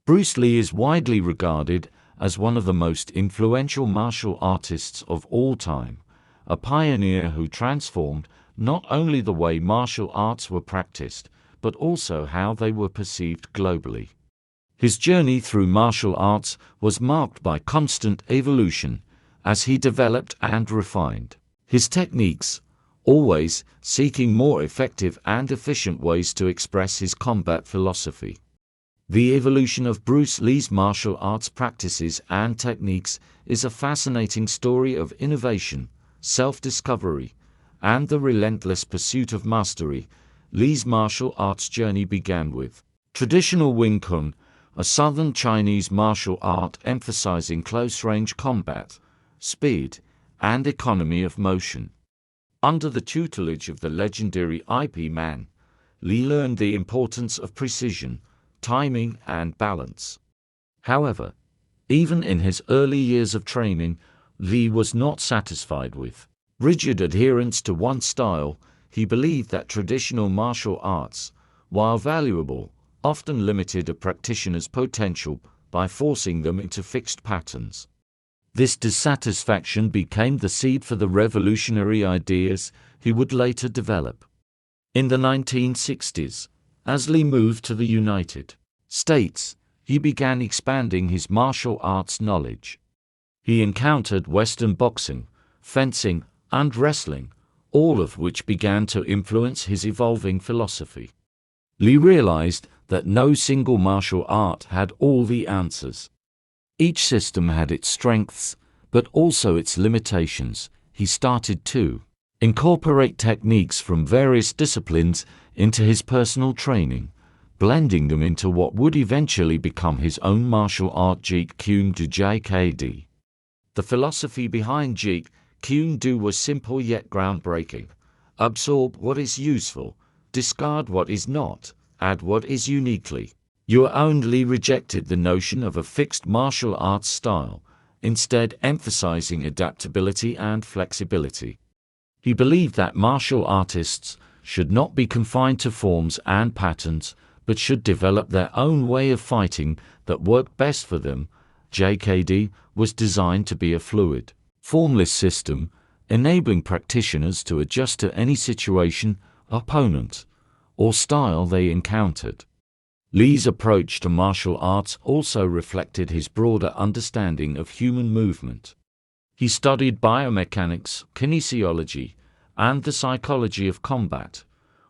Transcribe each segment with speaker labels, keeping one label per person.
Speaker 1: Bruce Lee is widely regarded as one of the most influential martial artists of all time, a pioneer who transformed not only the way martial arts were practiced, but also how they were perceived globally. His journey through martial arts was marked by constant evolution as he developed and refined his techniques, always seeking more effective and efficient ways to express his combat philosophy. The evolution of Bruce Lee's martial arts practices and techniques is a fascinating story of innovation, self-discovery, and the relentless pursuit of mastery. Lee's martial arts journey began with traditional Wing Chun, a southern Chinese martial art emphasizing close-range combat, speed, and economy of motion. Under the tutelage of the legendary Ip Man, Lee learned the importance of precision, timing, and balance. However, even in his early years of training, Lee was not satisfied with rigid adherence to one style. He believed that traditional martial arts, while valuable, often limited a practitioner's potential by forcing them into fixed patterns. This dissatisfaction became the seed for the revolutionary ideas he would later develop. In the 1960s, as Lee moved to the United States, he began expanding his martial arts knowledge. He encountered Western boxing, fencing, and wrestling, all of which began to influence his evolving philosophy. Lee realized that no single martial art had all the answers. Each system had its strengths, but also its limitations. He started to incorporate techniques from various disciplines into his personal training, blending them into what would eventually become his own martial art, Jeet Kune Do (JKD). The philosophy behind Jeet Kune Do was simple yet groundbreaking. Absorb what is useful, discard what is not, add what is uniquely your own. Lee rejected the notion of a fixed martial arts style, instead emphasizing adaptability and flexibility. He believed that martial artists should not be confined to forms and patterns, but should develop their own way of fighting that worked best for them. JKD was designed to be a fluid, formless system, enabling practitioners to adjust to any situation, opponent, or style they encountered. Lee's approach to martial arts also reflected his broader understanding of human movement. He studied biomechanics, kinesiology, and the psychology of combat,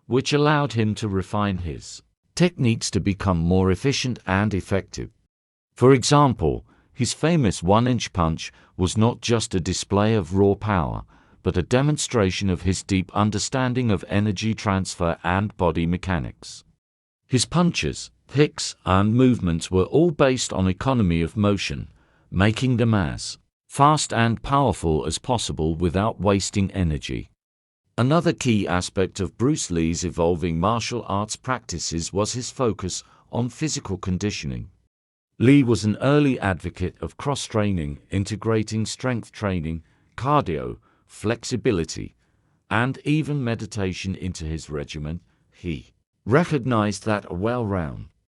Speaker 1: which allowed him to refine his techniques to become more efficient and effective. For example, his famous one-inch punch was not just a display of raw power, but a demonstration of his deep understanding of energy transfer and body mechanics. His punches, kicks, and movements were all based on economy of motion, making them as fast and powerful as possible without wasting energy. Another key aspect of Bruce Lee's evolving martial arts practices was his focus on physical conditioning. Lee was an early advocate of cross-training, integrating strength training, cardio, flexibility, and even meditation into his regimen. He recognized that a well-rounded